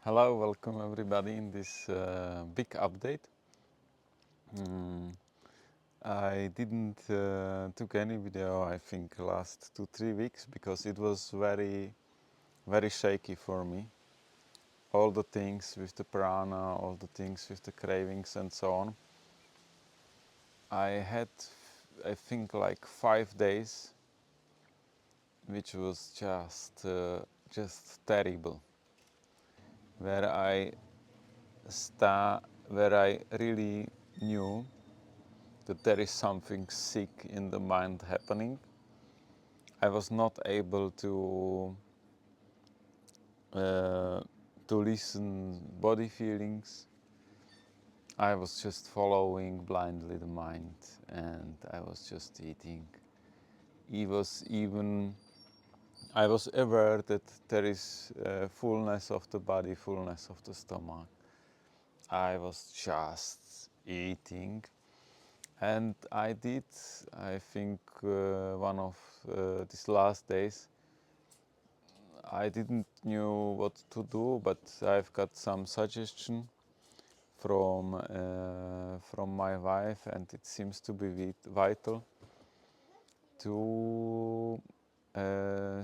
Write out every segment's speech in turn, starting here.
Hello, welcome everybody in this big update. Mm, I didn't took any video, I think, last 2-3 weeks because it was very shaky for me. All the things with the prana, all the things with the cravings and so on. I had, I think, like 5 days, which was just terrible, where where I really knew that there is something sick in the mind happening. I was not able uh, to listen body feelings. I was just following blindly the mind, and I was just eating. I was aware that there is fullness of the body, fullness of the stomach. I was just eating. And I did, I think, one of these last days, I didn't knew what to do, but I've got some suggestion from my wife, and it seems to be vital to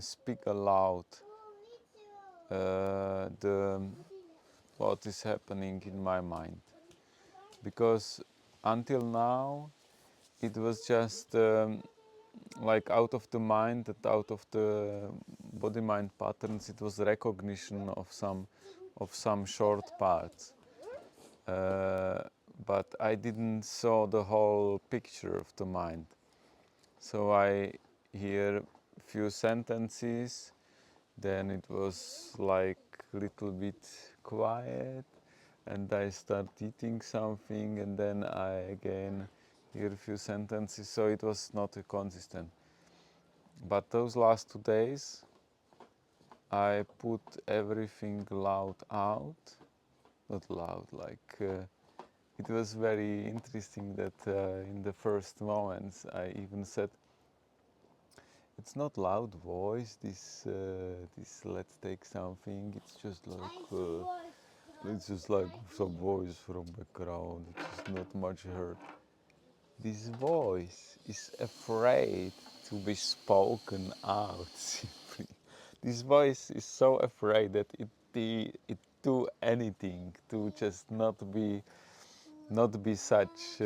speak aloud the what is happening in my mind, because until now it was just like out of the mind and out of the body mind patterns. It was recognition of some short parts, uh, but I didn't saw the whole picture of the mind. So I hear few sentences, then it was like little bit quiet, and I start eating something, and then I again hear a few sentences, so it was not consistent. But those last 2 days, I put everything loud out, not loud, like it was very interesting that in the first moments I even said, it's not loud voice, this let's take something, it's just like some voice from background, it's not much heard. This voice is afraid to be spoken out simply. This voice is so afraid that it do anything to just not be such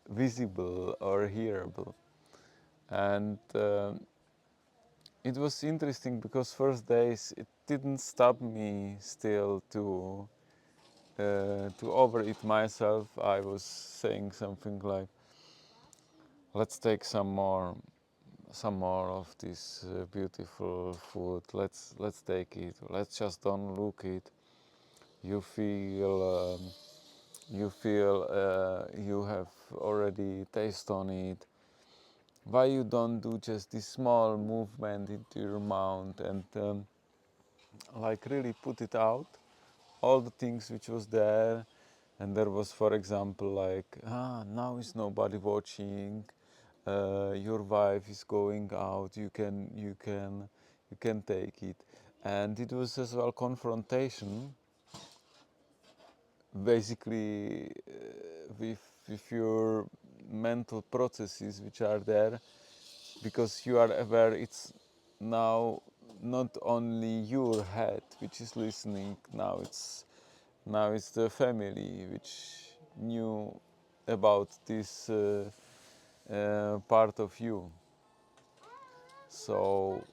visible or hearable. And it was interesting because first days it didn't stop me still to overeat myself. I was saying something like, let's take some more of this beautiful food. Let's take it. Let's just don't look it. You feel you have already taste on it. Why you don't do just this small movement into your mouth and like really put it out, all the things which was there. And there was, for example, like, now is nobody watching. Your wife is going out. You can take it. And it was as well confrontation, basically, with your mental processes which are there, because you are aware it's now not only your head which is listening. Now it's the family which knew about this part of you. So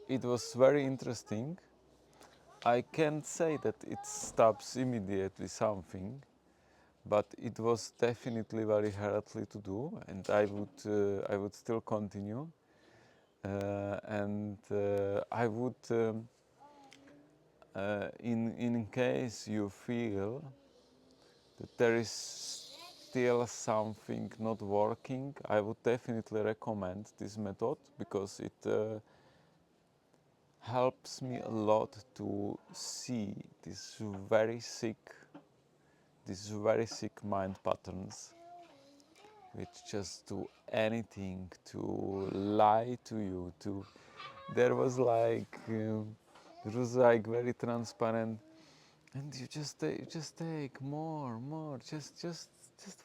it was very interesting. I can't say that it stops immediately something, but it was definitely very hardly to do, and I would still continue, and I would in case you feel that there is still something not working, I would definitely recommend this method, because it helps me a lot to see these very sick mind patterns, which just do anything to lie to you. There was like It was like very transparent, and you just take more, just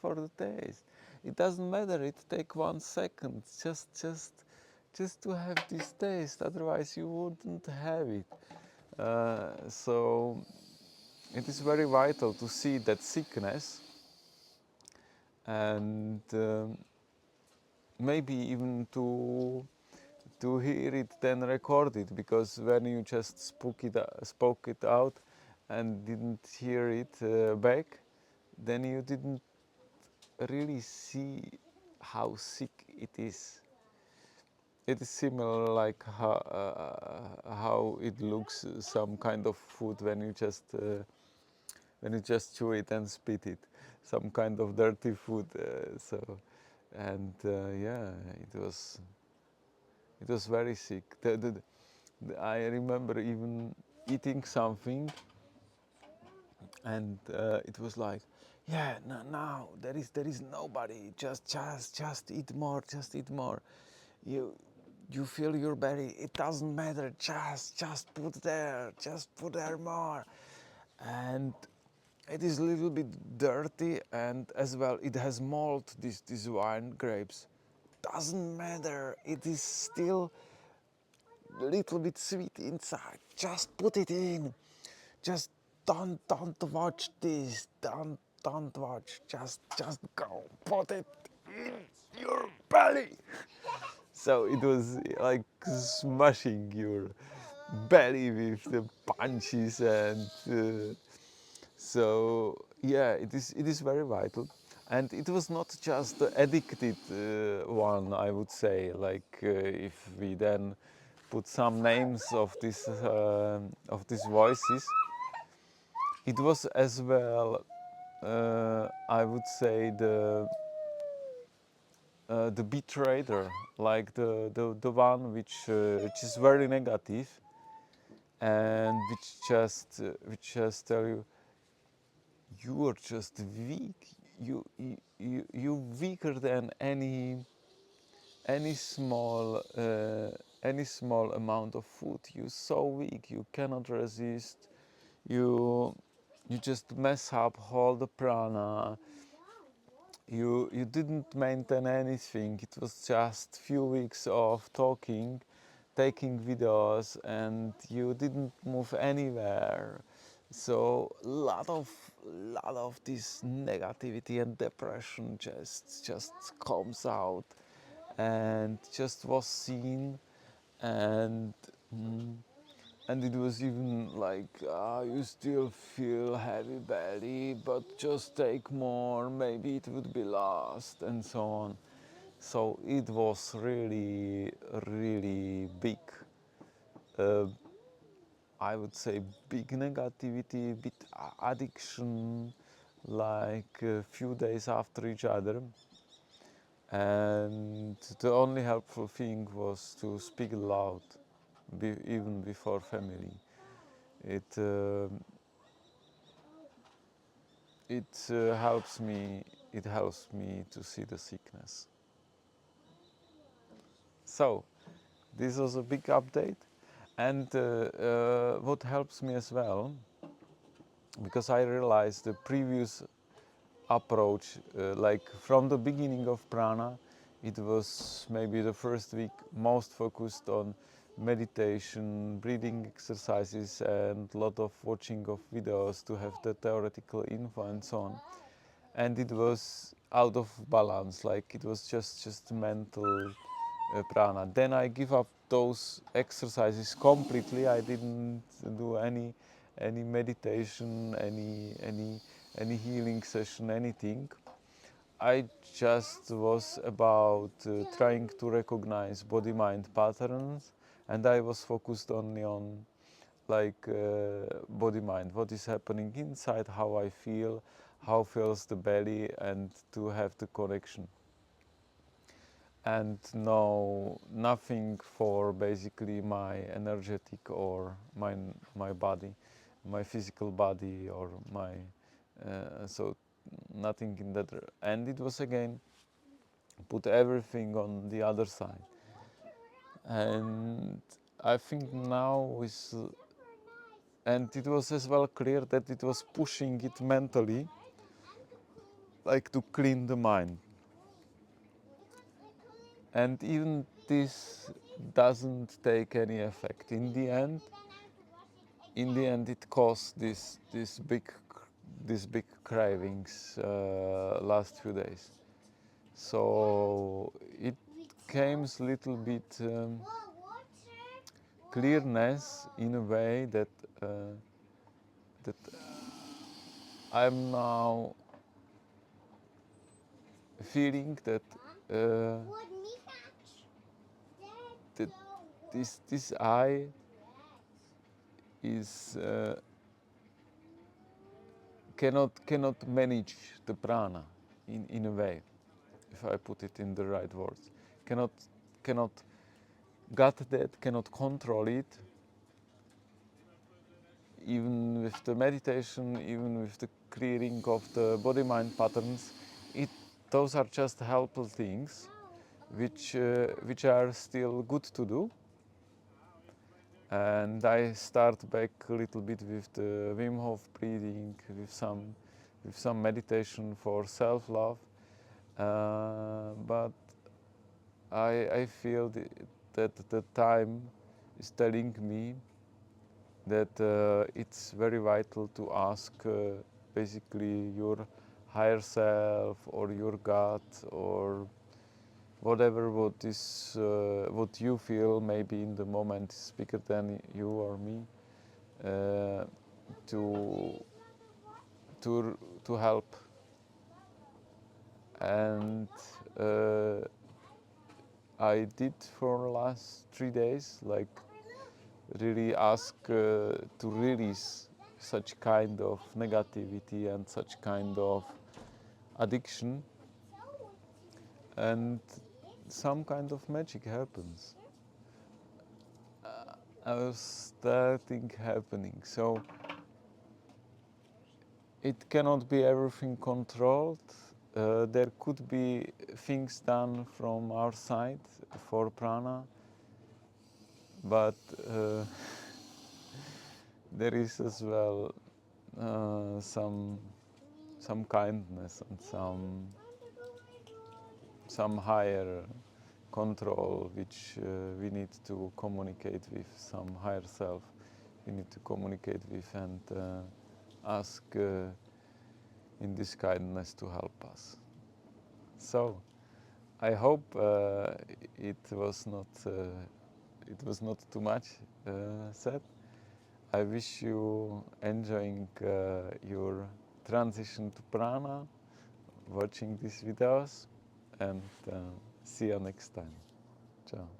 for the taste. It doesn't matter. It take 1 second, just to have this taste. Otherwise, you wouldn't have it. So it is very vital to see that sickness, and maybe even to hear it then record it, because when you just spoke it out and didn't hear it back, then you didn't really see how sick it is. It is similar like how it looks some kind of food when you just chew it and spit it, some kind of dirty food. And yeah, it was very sick. I remember even eating something, and it was like, yeah, no, now there is nobody. Just eat more. Just eat more. You you feel your belly. It doesn't matter. Just put there. Just put there more. And it is a little bit dirty, and as well it has mold. These wine grapes. Doesn't matter. It is still a little bit sweet inside. Just put it in. Just don't watch this. Don't watch. Just go. Put it in your belly. So it was like smashing your belly with the punches, and so yeah, it is very vital. And it was not just the addicted one, I would say. Like if we then put some names of these voices, it was as well, I would say, the betrader, like the one which is very negative, and which just tell you, you are just weak. You weaker than any small any small amount of food. You so weak. You cannot resist. You you just mess up all the prana. You didn't maintain anything. It was just few weeks of talking, taking videos, and you didn't move anywhere. So lot of this negativity and depression just comes out, and just was seen. And mm, and it was even like, you still feel heavy belly, but just take more, maybe it would be last, and so on. So it was really big, uh, I would say, big negativity, bit addiction, like a few days after each other. And the only helpful thing was to speak loud, even before family. It it helps me. It helps me to see the sickness. So this was a big update, and what helps me as well, because I realized the previous approach, like from the beginning of prana, it was maybe the first week most focused on meditation, breathing exercises, and a lot of watching of videos to have the theoretical info and so on. And it was out of balance, like it was just mental prana. Then I give up those exercises completely. I didn't do any meditation, any healing session, anything. I just was about trying to recognize body mind patterns, and I was focused only on, like, body mind, what is happening inside, how I feel, how feels the belly, and to have the connection. And no, nothing for basically my energetic or my body, my physical body, or my so nothing in that. And it was again put everything on the other side. And I think now is and it was as well clear that it was pushing it mentally, like to clean the mind. And even this doesn't take any effect. In the end, it caused this big cravings last few days. So it came a little bit clearness in a way that that I'm now feeling that that this I is cannot manage the prana in a way, if I put it in the right words. Cannot got that, cannot control it, even with the meditation, even with the clearing of the body-mind patterns. Those are just helpful things which are still good to do. And I start back a little bit with the Wim Hof breathing, with some meditation for self-love. But I feel that the time is telling me that it's very vital to ask basically your higher self or your God or whatever what you feel maybe in the moment is bigger than you or me, uh, to to help. And I did for the last 3 days, like really ask to release such kind of negativity and such kind of addiction, and some kind of magic happens. I was starting happening. So it cannot be everything controlled. There could be things done from our side for prana, but there is as well some kindness and some higher control which we need to communicate with, some higher self we need to communicate with and ask in this kindness to help us. So I hope it was not too much said. I wish you enjoying your transition to prana, watching these videos, and see you next time. Ciao.